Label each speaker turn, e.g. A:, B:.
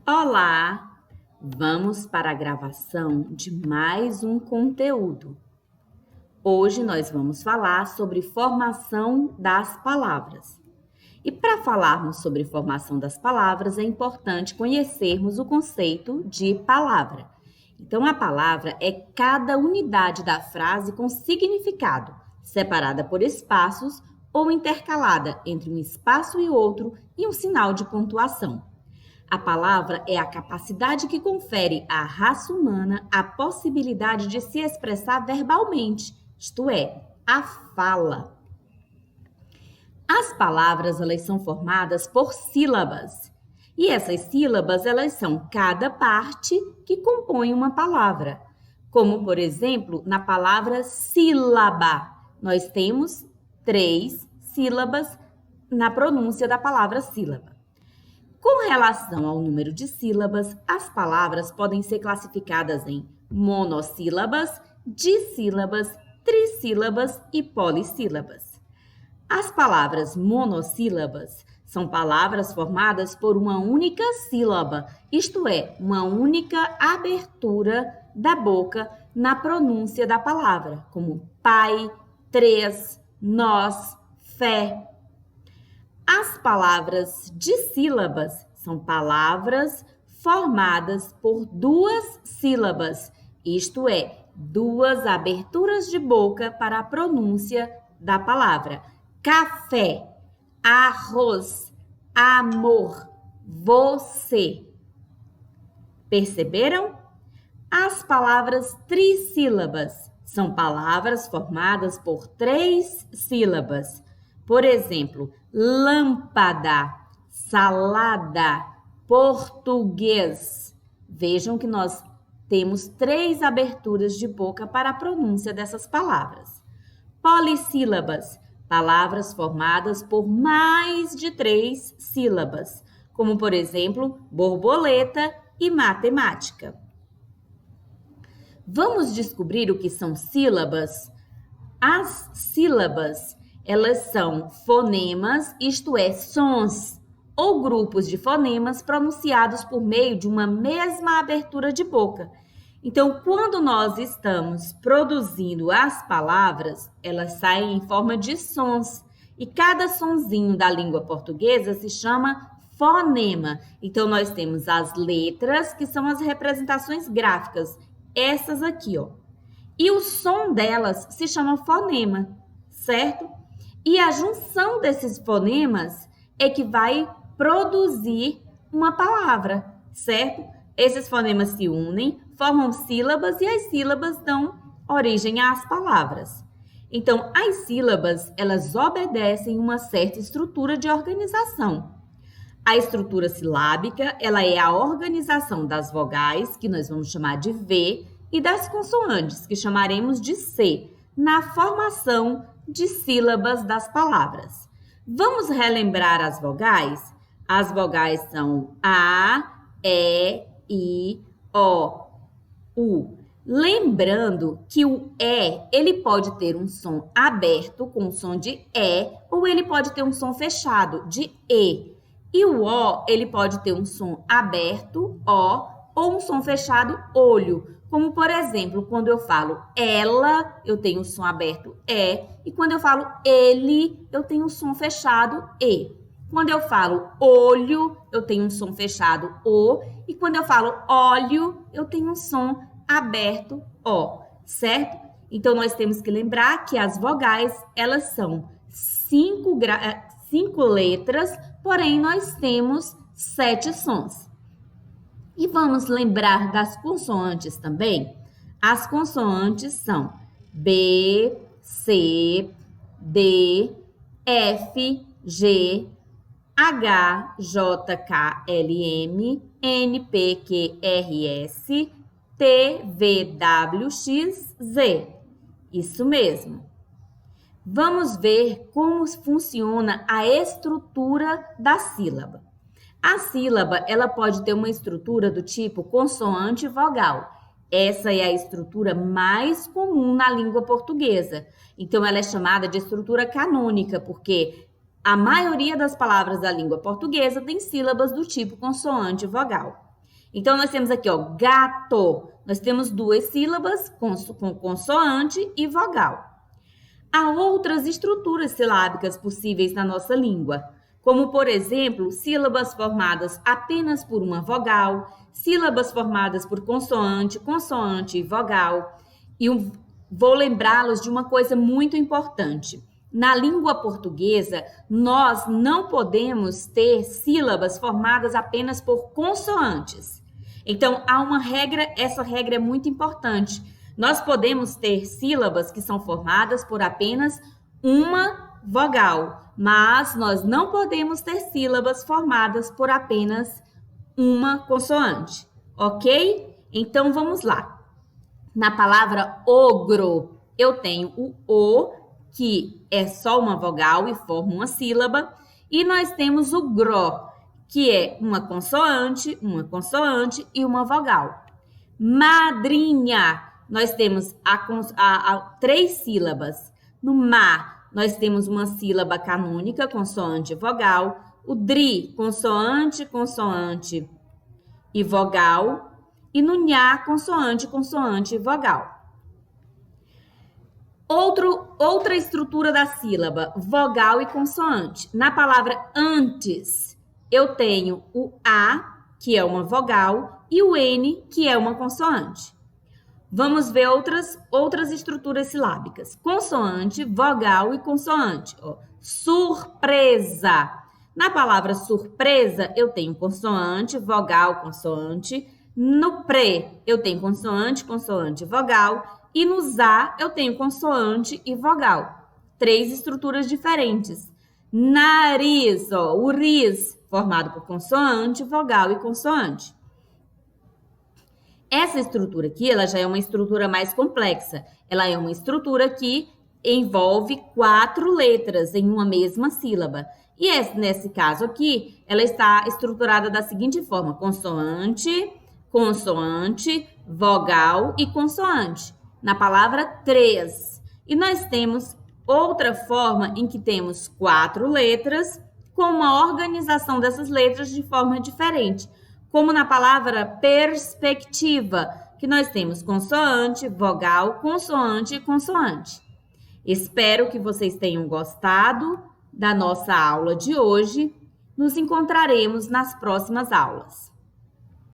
A: Olá! Vamos para a gravação de mais um conteúdo. Hoje nós vamos falar sobre formação das palavras. E para falarmos sobre formação das palavras, é importante conhecermos o conceito de palavra. Então, a palavra é cada unidade da frase com significado, separada por espaços ou intercalada entre um espaço e outro e um sinal de pontuação. A palavra é a capacidade que confere à raça humana a possibilidade de se expressar verbalmente, isto é, a fala. As palavras, elas são formadas por sílabas. E essas sílabas, elas são cada parte que compõe uma palavra. Como, por exemplo, na palavra sílaba. Nós temos 3 sílabas na pronúncia da palavra sílaba. Com relação ao número de sílabas, as palavras podem ser classificadas em monossílabas, dissílabas, trissílabas e polissílabas. As palavras monossílabas são palavras formadas por uma única sílaba, isto é, uma única abertura da boca na pronúncia da palavra, como pai, três, nós, fé. As palavras dissílabas são palavras formadas por 2 sílabas, isto é, 2 aberturas de boca para a pronúncia da palavra. Café, arroz, amor, você. Perceberam? As palavras trissílabas são palavras formadas por 3 sílabas. Por exemplo, lâmpada, salada, português. Vejam que nós temos 3 aberturas de boca para a pronúncia dessas palavras. Polissílabas, palavras formadas por mais de 3 sílabas, como, por exemplo, borboleta e matemática. Vamos descobrir o que são sílabas? As sílabas, elas são fonemas, isto é, sons, ou grupos de fonemas pronunciados por meio de uma mesma abertura de boca. Então, quando nós estamos produzindo as palavras, elas saem em forma de sons. E cada sonzinho da língua portuguesa se chama fonema. Então, nós temos as letras, que são as representações gráficas, essas aqui, ó. E o som delas se chama fonema, certo? E a junção desses fonemas é que vai produzir uma palavra, certo? Esses fonemas se unem, formam sílabas e as sílabas dão origem às palavras. Então, as sílabas, elas obedecem uma certa estrutura de organização. A estrutura silábica, ela é a organização das vogais, que nós vamos chamar de V, e das consoantes, que chamaremos de C, na formação de sílabas das palavras. Vamos relembrar as vogais? As vogais são A, E, I, O, U. Lembrando que o E, ele pode ter um som aberto, com o som de E, ou ele pode ter um som fechado, de E. E o O, ele pode ter um som aberto, O, ou um som fechado, olho. Como, por exemplo, quando eu falo ela, eu tenho um som aberto, E. E quando eu falo ele, eu tenho um som fechado, E. Quando eu falo olho, eu tenho um som fechado, O. E quando eu falo óleo, eu tenho um som aberto, O. Certo? Então, nós temos que lembrar que as vogais, elas são 5 letras, porém, nós temos 7 sons. E vamos lembrar das consoantes também? As consoantes são B, C, D, F, G, H, J, K, L, M, N, P, Q, R, S, T, V, W, X, Z. Isso mesmo. Vamos ver como funciona a estrutura da sílaba. A sílaba, ela pode ter uma estrutura do tipo consoante e vogal. Essa é a estrutura mais comum na língua portuguesa. Então, ela é chamada de estrutura canônica, porque a maioria das palavras da língua portuguesa tem sílabas do tipo consoante e vogal. Então, nós temos aqui, ó, gato. Nós temos 2 sílabas com consoante e vogal. Há outras estruturas silábicas possíveis na nossa língua, como, por exemplo, sílabas formadas apenas por uma vogal, sílabas formadas por consoante, consoante e vogal. E vou lembrá-los de uma coisa muito importante. Na língua portuguesa, nós não podemos ter sílabas formadas apenas por consoantes. Então, há uma regra, essa regra é muito importante. Nós podemos ter sílabas que são formadas por apenas uma vogal, mas nós não podemos ter sílabas formadas por apenas uma consoante, ok? Então, vamos lá. Na palavra ogro, eu tenho o O, que é só uma vogal e forma uma sílaba, e nós temos o gro, que é uma consoante e uma vogal. Madrinha, nós temos 3 sílabas. No ma, nós temos uma sílaba canônica, consoante e vogal. O dri, consoante, consoante e vogal. E no nha, consoante, consoante e vogal. Outra estrutura da sílaba, vogal e consoante. Na palavra antes, eu tenho o A, que é uma vogal, e o N, que é uma consoante. Vamos ver outras estruturas silábicas. Consoante, vogal e consoante. Ó, surpresa. Na palavra surpresa, eu tenho consoante, vogal, consoante. No pré, eu tenho consoante, consoante e vogal. E no za, eu tenho consoante e vogal. 3 estruturas diferentes. Nariz, ó, o riz, formado por consoante, vogal e consoante. Essa estrutura aqui, ela já é uma estrutura mais complexa. Ela é uma estrutura que envolve 4 letras em uma mesma sílaba. E nesse caso aqui, ela está estruturada da seguinte forma: consoante, consoante, vogal e consoante. Na palavra 3. E nós temos outra forma em que temos 4 letras com uma organização dessas letras de forma diferente, como na palavra perspectiva, que nós temos consoante, vogal, consoante e consoante. Espero que vocês tenham gostado da nossa aula de hoje. Nos encontraremos nas próximas aulas.